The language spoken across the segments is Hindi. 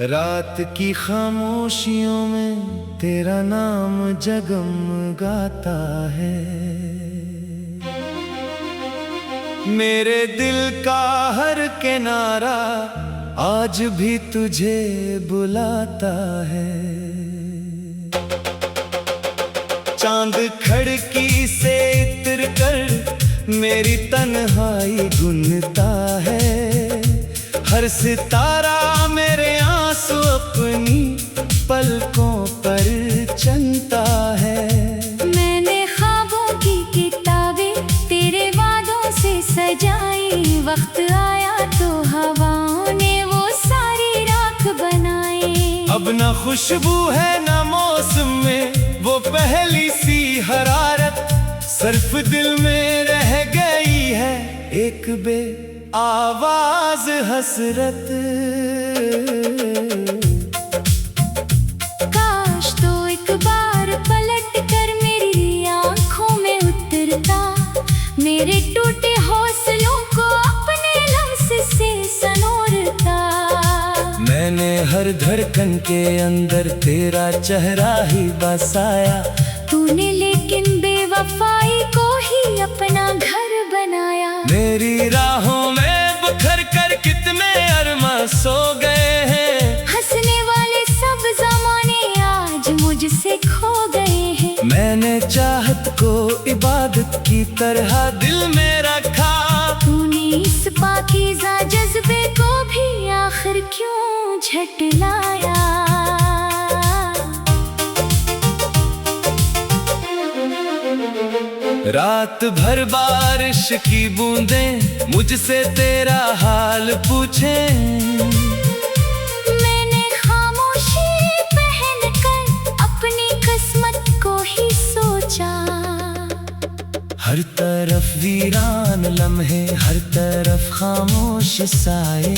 रात की खामोशियों में तेरा नाम जगमगाता है, मेरे दिल का हर किनारा आज भी तुझे बुलाता है। चांद खिड़की से इतर कर मेरी तन्हाई गुनता है, हर सितारा मेरे आंसू अपनी पलकों पर चलता है। मैंने ख्वाबों की किताबें तेरे वादों से सजाई, वक्त आया तो हवाओं ने वो सारी राख बनाई। अब न खुशबू है न मौसम में वो पहली सी हरारत, सिर्फ दिल में रह गई है एक बे आवाज हसरत। काश तो एक बार पलट कर मेरी आंखों में उतरता, मेरे टूटे हौसलों को अपने लम्स से सनोरता। मैंने हर धड़कन के अंदर तेरा चेहरा ही बसाया, तूने लेकिन बेवफाई को ही अपना घर बनाया। मेरी राहों में बिखर कर कितने अरमा सो गए हैं, हंसने वाले सब ज़माने आज मुझसे खो गए हैं। मैंने चाहत को इबादत की तरह दिल में रखा, तूने इस पाकीज़ा जज्बे को भी आखिर क्यों झटलाया। रात भर बारिश की बूंदें मुझसे तेरा हाल पूछें, मैंने खामोशी पहन कर अपनी किस्मत को ही सोचा। हर तरफ वीरान लम्हे, हर तरफ खामोश साए,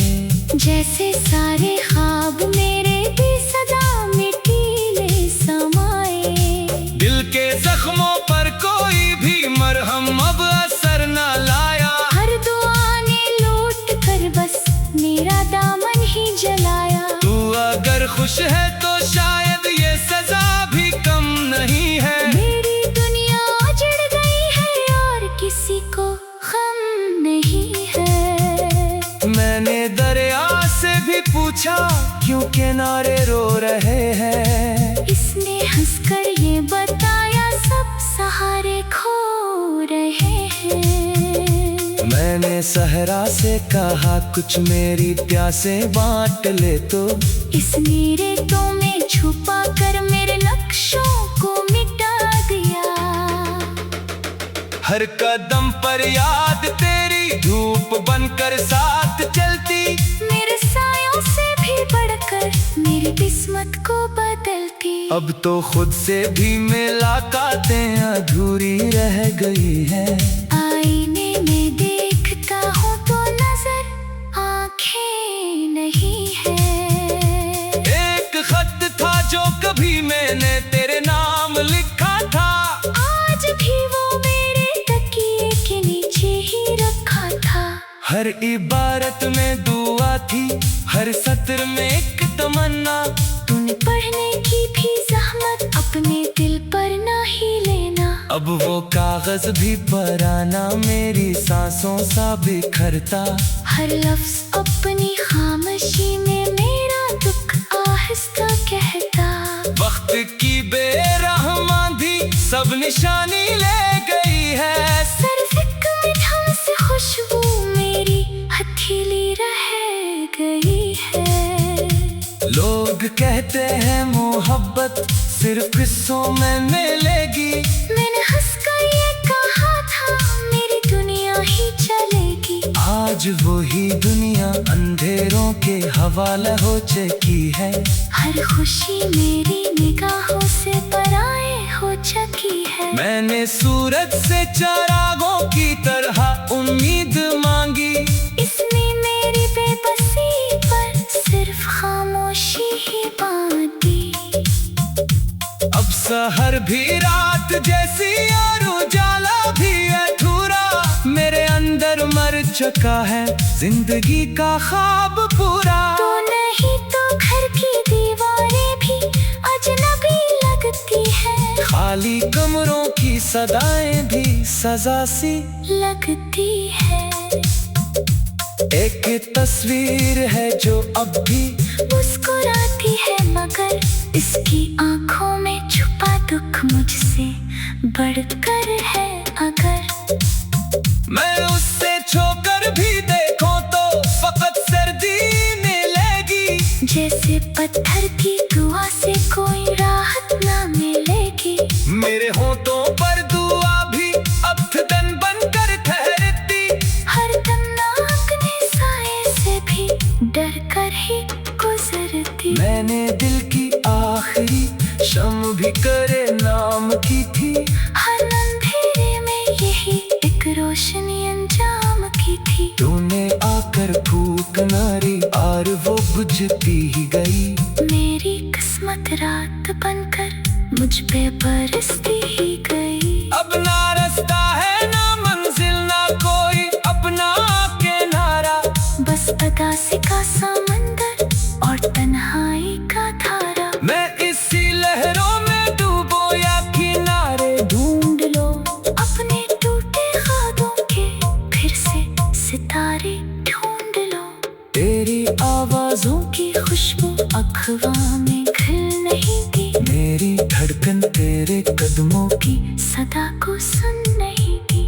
जैसे सारे ख्वाब मेरे भी सदा मिटीले समाए। दिल के जख्मों पर कोई भी मरहम अब असर न लाया, हर दुआ ने लौट कर बस मेरा दामन ही जलाया। तू अगर खुश है तो शायद ये सजा भी कम नहीं है। मेरी दुनिया उजड़ गई है और किसी को गम नहीं है। मैंने दरिया से भी पूछा क्यों किनारे रो रहे हैं, इसने हंसकर ये बताया सब सहारे खो रहे हैं। मैंने सहरा से कहा कुछ मेरी प्यासें बांट ले तो, इसने रेतों में छुपा कर मेरे नक्शों को मिटा दिया। हर कदम पर याद तेरी धूप बनकर साथ चलती, मेरे सायों से भी बढ़कर मेरी किस्मत को बदलती। अब तो खुद से भी मुलाकातें अधूरी रह गई है। आईने में देखता हूँ तो नजर आँखें नहीं है। एक खत था जो कभी मैंने तेरे नाम लिखा था, आज भी वो मेरे तकिए के नीचे ही रखा था। हर इबारत में दुआ थी, हर सत्र में एक तमन्ना। तूने पढ़ने की भी जहमत अपने दिल पर ना ही लेना। अब वो कागज भी पराना मेरी सांसों सा बिखरता, हर लफ्ज अपनी खामोशी में मेरा दुख आहिस्ता कहता। वक्त की बेरहमानी सब निशानी ले गई है, सिर्फ एक मिठास से खुशबू मेरी हथेली रह गई है। लोग कहते हैं मोहब्बत सिर्फ किस्सों में मिलेगी, मैंने हंसकर ये कहा था मेरी दुनिया ही चलेगी। आज वही दुनिया अंधेरों के हवाले हो चुकी है। हर खुशी मेरी निगाहों से पराए हो चुकी है। मैंने सूरज से चरागों की तरह उम्मीद सहर भी रात जैसी और उजाला भी अधूरा, मेरे अंदर मर चुका है जिंदगी का ख्वाब पूरा। तो नहीं तो घर की दीवारें भी अजनबी लगती है, खाली कमरों की सदाएं भी सजा सी लगती है। एक तस्वीर है जो अब भी मुस्कुराती है, मगर इसकी आंखों में छुपा दुख मुझसे बढ़कर है। अगर मैं उससे छोकर भी देखूं तो फकत सर्दी मिलेगी, जैसे पत्थर की दुआ से कोई राहत ना मिलेगी। मेरे होठों पर दुआ भी अफदन बनकर ठहरती, हर दम नाकने साए से भी डर कर ही गुजरती। मैंने दिल की आखिरी शम भी करे नाम की थी, हर अंधेरे में यही एक रोशनी अंजाम की थी। तूने आकर फूक मारी और वो बुझती ही गई, मेरी किस्मत रात बनकर मुझ पे बरसती ही गई। अब ना रास्ता है ना मंजिल ना कोई अपना किनारा, बस अदासी का समंदर और तन्हाई का धारा। मैं इसी लहरों में डूबो या किनारे ढूंढ लो अपने टूटे ख्वाबों के फिर से सितारे ढूंढ लो। तेरी आवाजों की खुशबू अखबार में खिल नहीं दी, मेरी धड़कन तेरे कदमों की सदा को सुन नहीं दी।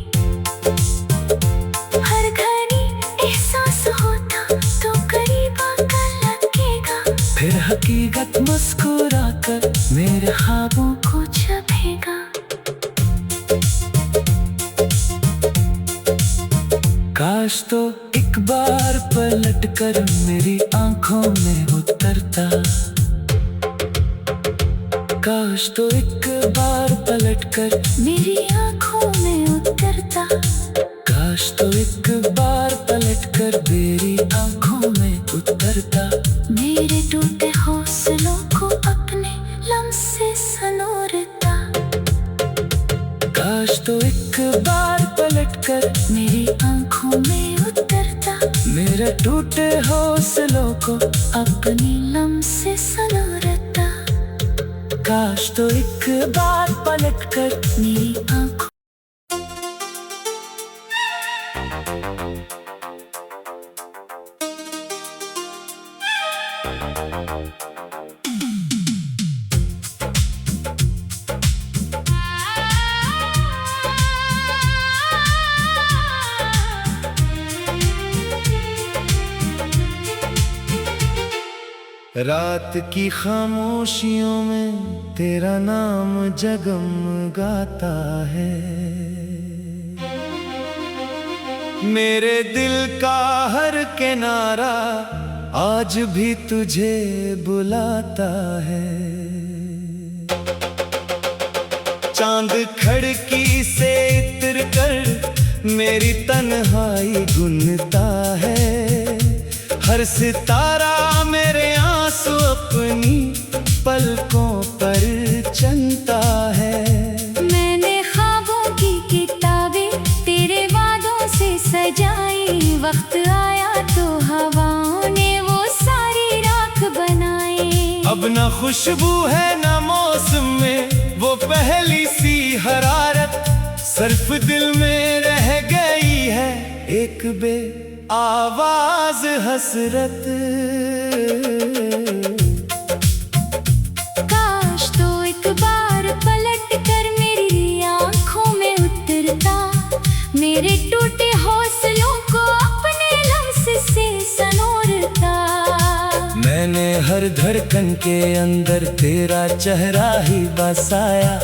हर घड़ी एहसास होता तो करीब आकर लगेगा, फिर हकीकत मुस्कुरा कर मेरे ख्वाबों को छपेगा। काश तो एक बार पलट कर मेरी आंखों में उतरता, काश तो एक बार पलट कर मेरी आंखों में उतरता, काश तो एक बार पलट कर मेरी आंखों में उतरता। मेरे टूटे हौसलों को अपने लम्से सनोरता, काश तो एक बार पलट कर मेरी आंखों में उतरता, मेरे टूटे हौसलों को अपनी लम्से सनोरता। काश तो एक बार पलट कर मेरी आंखों रात की खामोशियों में तेरा नाम जगमगाता है, मेरे दिल का हर किनारा आज भी तुझे बुलाता है। चांद खिड़की से इतर कर मेरी तन्हाई गुनता है, हर सितारा मेरे आंसू अपनी पलकों पर चलता है। मैंने ख्वाबों की किताबें तेरे वादों से सजाई, वक्त आया तो हवाओं ने वो सारी राख बनाई। अब ना खुशबू है ना मौसम में वो पहली सी हरारत, सिर्फ दिल में रह गई है एक बे आवाज हसरत। काश तो एक बार पलट कर मेरी आंखों में उतरता, मेरे टूटे हौसलों को अपने लम्स से सनोरता। मैंने हर धड़कन के अंदर तेरा चेहरा ही बसाया,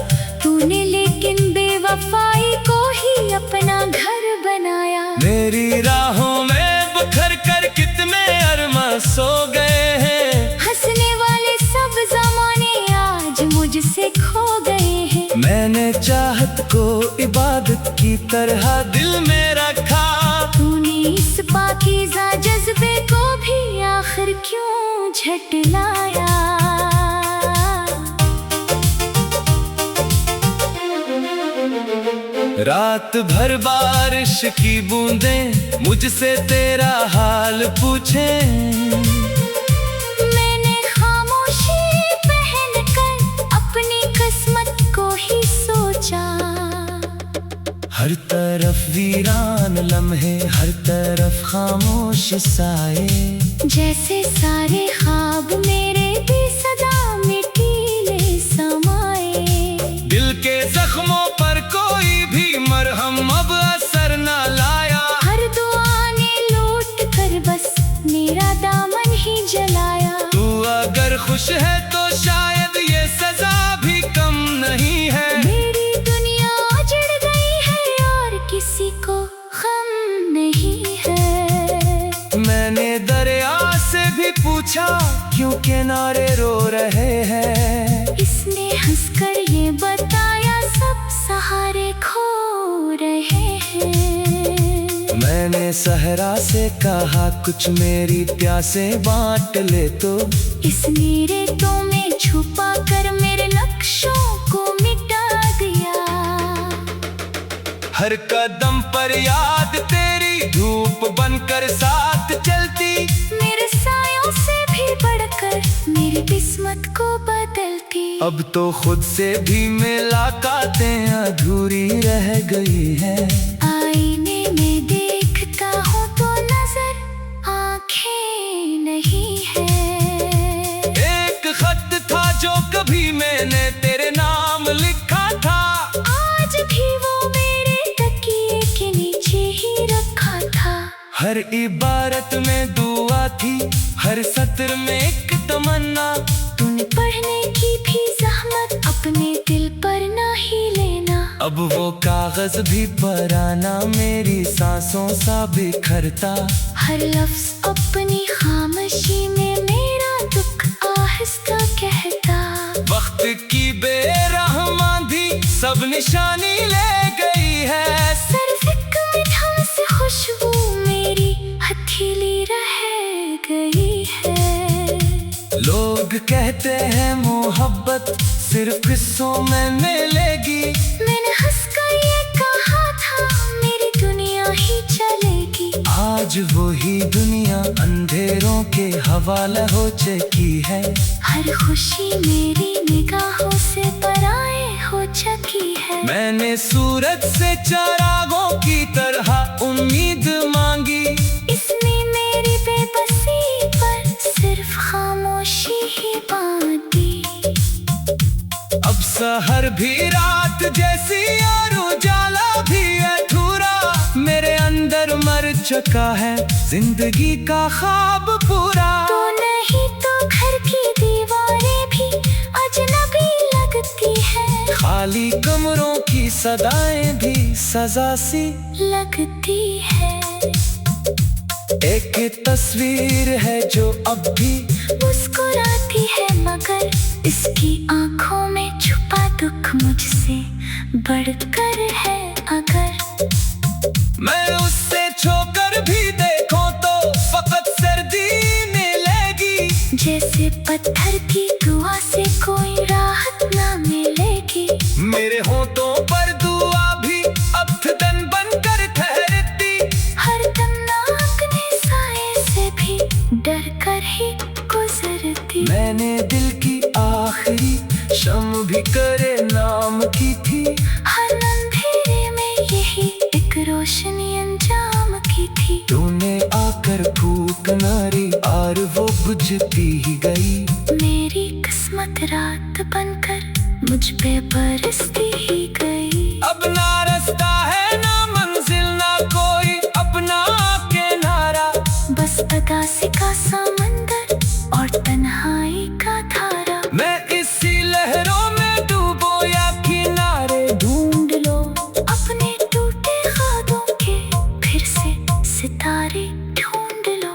तूने लेकिन बेवफाई को ही अपना घर बनाया। मेरी राहों में बखर कर कितने अरमा सो गए हैं, हंसने वाले सब ज़माने आज मुझसे खो गए हैं। मैंने चाहत को इबादत की तरह दिल में रखा, तूने इस पाकीज़ा जज्बे को भी आखिर क्यों झटलाया। रात भर बारिश की बूंदें मुझसे तेरा हाल पूछें। मैंने खामोशी पहनकर अपनी किस्मत को ही सोचा। हर तरफ वीरान लम्हे, हर तरफ खामोश साए। जैसे सारे ख्वाब मेरे भी सदा मिटीले समाए। दिल के जख्मों पर कोई भी मरहम अब असर न लाया। हर दुआ ने लौट कर बस मेरा दामन ही जलाया। तू अगर खुश है तो शायद ये सजा भी कम नहीं है। मेरी दुनिया उजड़ गई है और किसी को गम नहीं है। मैंने दरिया से भी पूछा क्यों किनारे रो रहे हैं। इसने हंसकर ये बताया सब सहारे खो रहे हैं। मैंने सहरा से कहा कुछ मेरी प्यासें बांट ले तो। इसने रेतों में छुपा कर मेरे नक्शों को मिटा दिया। हर कदम पर याद तेरी धूप बनकर साथ चलती। मेरे सायों से भी बढ़कर मेरी किस्मत को बदलती। अब तो खुद से भी मुलाकातें अधूरी रह गई है। आईने में देखता हूँ तो नजर आँखें नहीं है। एक खत था जो कभी मैंने तेरे नाम लिखा था। आज भी वो मेरे तकिए के नीचे ही रखा था। हर इबारत में दुआ थी, हर सत्र में एक तमन्ना। तूने पढ़ने की भी जहमत अपने दिल पर ना ही लेना। अब वो कागज भी पराना मेरी सांसों सा बिखरता। हर लफ्ज अपनी खामोशी में मेरा दुख आहिस्ता कहता। वक्त की बेरहमानी सब निशानी ले गई है। सरफिक में ढंग से खुशबू मेरी हथेली रह गई है। लोग कहते हैं मोहब्बत सिर्फ किस्सों में मिलेगी। मैंने हंसकर ये कहा था मेरी दुनिया ही चलेगी। आज वही दुनिया अंधेरों के हवाले हो चुकी है। हर खुशी मेरी निगाहों से पराए हो चुकी है। मैंने सूरज से चिरागों की तरह उम्मीद मांगी। इसने मेरी बेबसी पर सिर्फ खामोशी ही बांधी। अब सहर भी रात जैसी और उजाला भी अधूरा। मेरे अंदर मर चुका है जिंदगी का ख्वाब पूरा। तो नहीं तो घर की दीवारें भी अजनबी लगती है। खाली कमरों की सदाएं भी सजा सी लगती है। एक तस्वीर है जो अब भी मुस्कुराती है मगर इसकी आंखों में छुपा दुख मुझसे बढ़कर है। अगर मैं उससे छोकर भी देखूं तो फकत सर्दी मिलेगी। जैसे पत्थर की दुआ से कोई राहत ना मिलेगी। मेरे होठों पर दुआ भी अब्दन बनकर ठहरती। हर दम नाकने साए से भी डर कर ही गुजरती। मैंने दिल की आखिरी शम भी करे नाम की थी। हर अंधेरे में यही एक रोशनी अंजाम की थी। तूने आकर फूक नारी और वो बुझती ही गई। मेरी किस्मत रात बनकर मुझ पे बरसती ही गई। अब ना रास्ता है ना मंजिल ना कोई अपना किनारा। बस अदासी का समंदर और तन्हाई का धारा। मैं इसी लहरों में डूबो या किनारे ढूंढ लो अपने टूटे ख्वाबों के फिर से सितारे ढूंढ लो।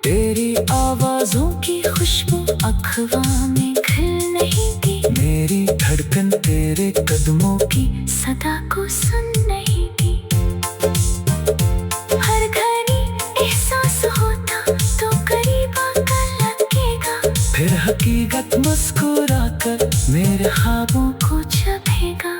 तेरी आवाजों की खुशबू अखवां में खिल नहीं दी। मेरी धड़कन तेरे कदमों की सदा को सुन नहीं दी। हर घड़ी एहसास होता तो करीब आकर लगेगा। फिर हकीकत मुस्कुरा कर मेरे ख्वाबों को छपेगा।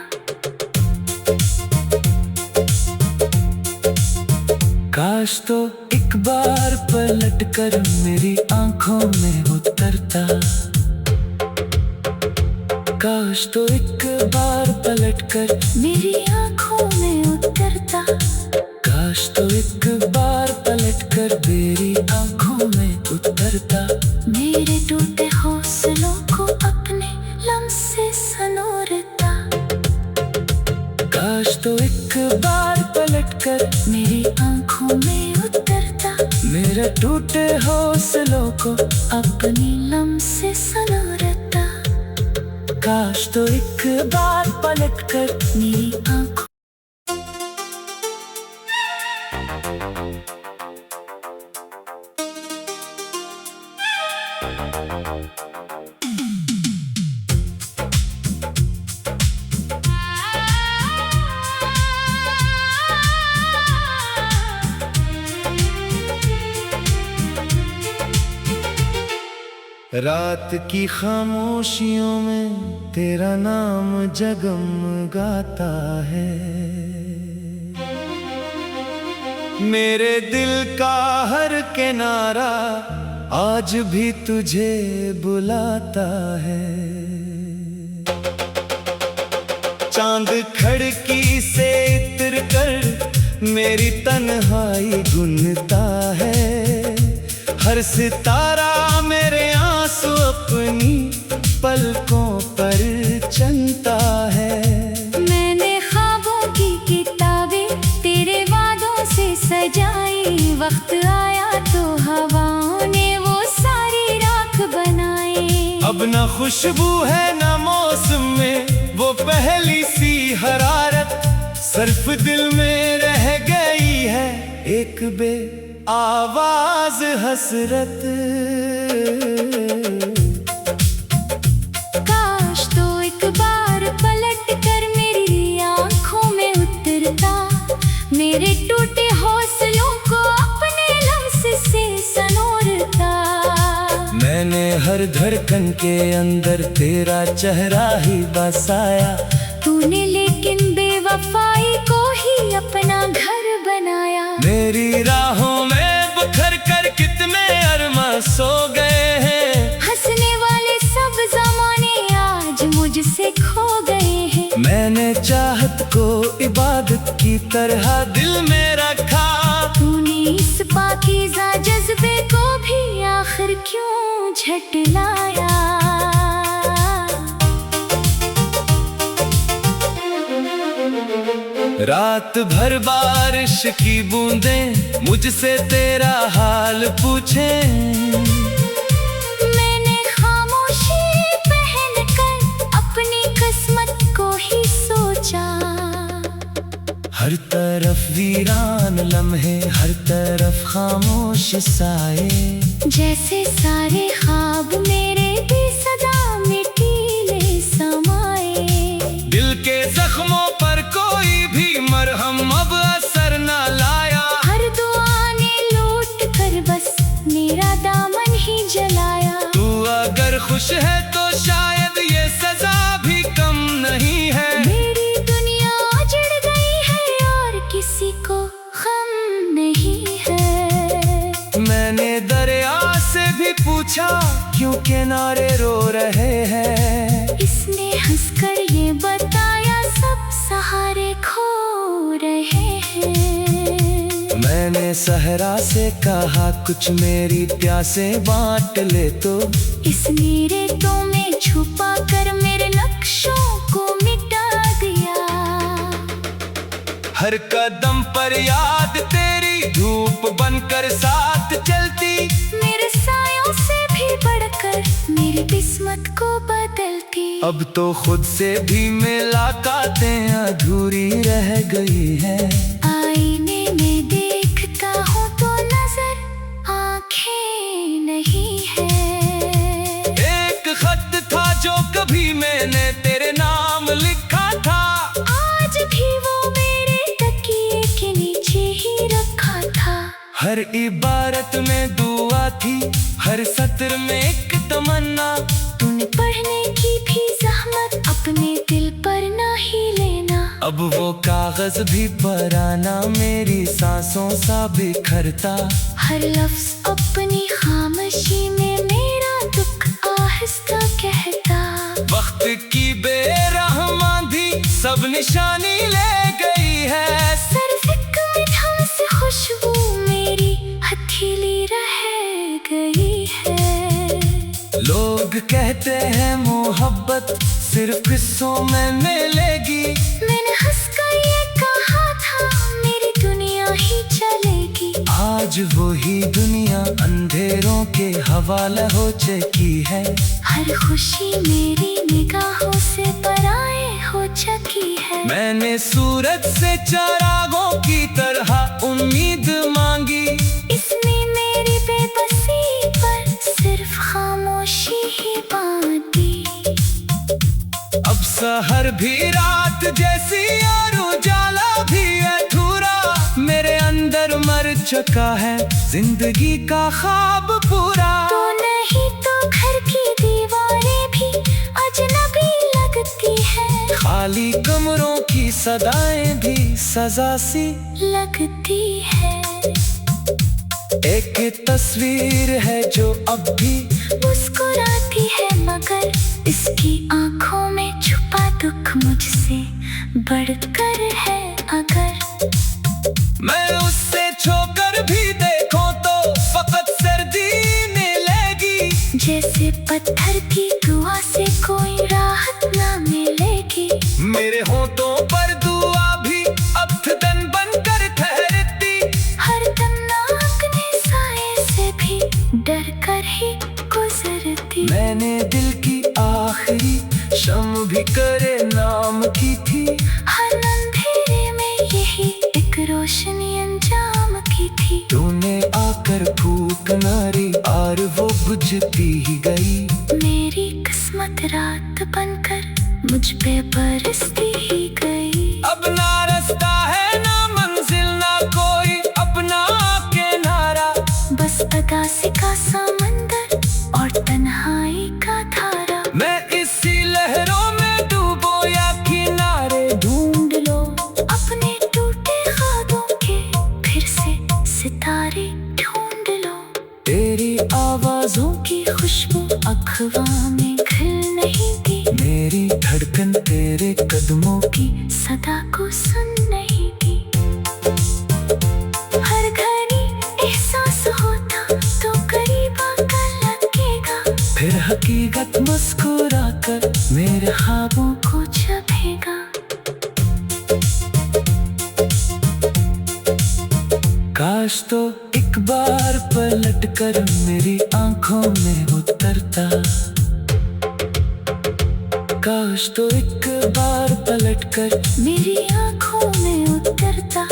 काश तो एक बार पलट कर मेरी आंखों में उतरता, काश तो एक बार पलट कर मेरी आंखों में उतरता, काश तो एक बार पलट कर मेरी आंखों में उतरता। मेरे टूटे हौसलों को अपने लम्से सनोरता, काश तो एक बार पलट कर मेरी आंखों में उतरता, मेरे टूटे हौसलों को अपनी लम्से सनोरता। काश तो एक बार पलट कर मेरी आंखों रात की खामोशियों में तेरा नाम जगमगाता है, मेरे दिल का हर किनारा आज भी तुझे बुलाता है। चांद खिड़की से इतर कर मेरी तन्हाई गुनता है, हर सितारा मेरे आंसू अपनी पलकों पर चलता है। मैंने ख्वाबों की किताबें तेरे वादों से सजाई, वक्त आया तो हवाओं ने वो सारी राख बनाई। अब न खुशबू है न मौसम में वो पहली सी हरारत, सिर्फ दिल में रह गई है एक बे आवाज हसरत। काश तो एक बार पलट कर मेरी आंखों में उतरता, मेरे टूटे हौसलों को अपने लम्स से सनोरता। मैंने हर धड़कन के अंदर तेरा चेहरा ही बसाया, तूने लेकिन बेवफाई को ही अपना घर बनाया। मेरी राहों में बिखर कर कितने अरमा सो गए हैं, हंसने वाले सब ज़माने आज मुझसे खो गए हैं। मैंने चाहत को इबादत की तरह दिल में रखा, तूने इस पाकीज़ा जज्बे को भी आखिर क्यों झटलाया। रात भर बारिश की बूंदें मुझसे तेरा हाल पूछें, मैंने खामोशी पहनकर अपनी किस्मत को ही सोचा। हर तरफ वीरान लम्हे, हर तरफ खामोश साए, जैसे सारे ख्वाब मेरे भी सदा मिटीले समाए। दिल के जख्मों पर कोई भी मरहम अब असर न लाया, हर दुआ ने लौट कर बस मेरा दामन ही जलाया। तू अगर खुश है तो शायद ये सजा भी कम नहीं है। मेरी दुनिया उजड़ गई है और किसी को गम नहीं है। मैंने दरिया से भी पूछा क्यों किनारे रो रहे हैं, इसने हंसकर ये बताया सब सहारे खो रहे हैं। मैंने सहरा से कहा कुछ मेरी प्यासें बांट ले तो, इसने रेतों में छुपा कर मेरे नक्शों को मिटा दिया। हर कदम पर याद तेरी धूप बनकर साथ चलती, मेरे सायों से भी बढ़कर मेरी किस्मत को बदलती। अब तो खुद से भी मुलाकातें अधूरी रह गई है। आईने में देखता हूँ तो नजर आंखें नहीं है। एक खत था जो कभी मैंने तेरे नाम लिखा था, आज भी वो मेरे तकिए के नीचे ही रखा था। हर इबारत में दुआ थी, हर सत्र में एक तमन्ना, तूने पढ़ने की भी जहमत अपने दिल पर ना ही लेना। अब वो कागज भी पराना मेरी सांसों सा बिखरता। हर लफ्ज अपनी खामोशी में मेरा दुख आहिस्ता कहता। वक्त की बेरहमानी सब निशानी ले गई है। सरफिक में थम से खुशबू मेरी हथेली रह गई है। लोग कहते हैं मोहब्बत सिर्फ किस्सों में मिलेगी। मैंने हंसकर ये कहा था मेरी दुनिया ही चलेगी। आज वही दुनिया अंधेरों के हवाले हो चुकी है। हर खुशी मेरी निगाहों से पराए हो चुकी है। मैंने सूरज से चिरागों की तरह उम्मीद मांगी। इसने मेरी बेबसी पर सिर्फ खामोशी ही बांधी। अब सहर भी रात जैसी और उजाला भी अधूरा। मेरे अंदर मर चुका है जिंदगी का ख्वाब पूरा। तो नहीं तो घर की दीवारें भी अजनबी लगती है। खाली कमरों की सदाएं भी सजा सी लगती है। एक तस्वीर है जो अब भी मुस्कुराती है मगर इसकी आंखों में छुपा दुख मुझसे बढ़कर है। अगर मैं उससे छोकर भी देखूं तो फकत सर्दी मिलेगी। जैसे पत्थर की दुआ से कोई राहत ना मिलेगी। मेरे होठों पर दुआ भी अब्दन बनकर ठहरती। हर दम नाकने साए से भी डर कर ही गुजरती। मैंने दिल की आखिरी शम भी करे नाम की थी। हर अंधेरे में यही एक रोशनी अंजाम की थी। तूने आकर फूक मारी और वो बुझती ही गई। मेरी किस्मत रात बनकर मुझ पे बरसती ही गई। अब ना रास्ता है ना मंजिल ना कोई अपना किनारा। बस अदासी का समंदर और तन्हाई का धारा। मैं इसी लहरों में डूबो या किनारे ढूंढ लो। अपने टूटे ख्वाबों के फिर से सितारे ढूंढ लो। तेरी आवाजों की खुशबू अखबार में खिल नहीं दी। मेरी धड़कन तेरे कदमों की सदा को सुन नहीं दी। हर घड़ी एहसास होता तो करीब आकर लगेगा। फिर हकीकत मुस्कुरा कर मेरे ख्वाबों को छपेगा। काश तो एक बार पलट कर मेरी आंखों में उतरता। काश तो एक बार पलट कर मेरी आंखों में उतरता।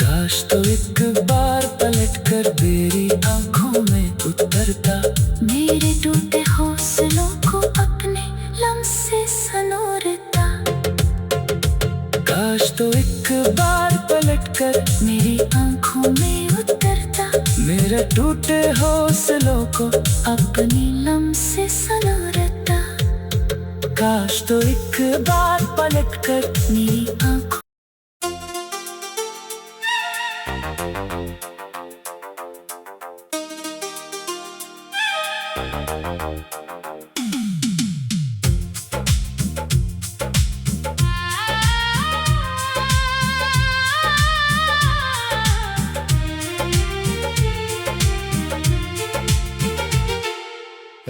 काश तो एक बार पलट कर मेरी आंखों में उतरता। मेरे टूटे हौसलों को अपने लम्से सनोरता। काश तो एक बार पलट कर मेरी आंखों में उतरता। मेरे टूटे हौसलों को अपनी लम्से सनोरता। काश तो एक बार पलट कर मेरी आंखों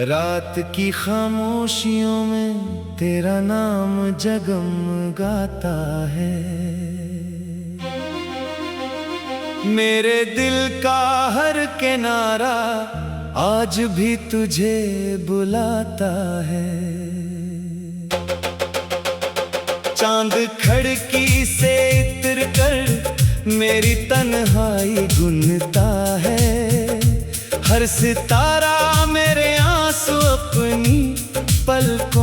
रात की खामोशियों में तेरा नाम जगमगाता है। मेरे दिल का हर किनारा आज भी तुझे बुलाता है। चांद खिड़की से इतर कर मेरी तन्हाई गुनता है। हर सितारा मेरे आंसू अपनी पलकों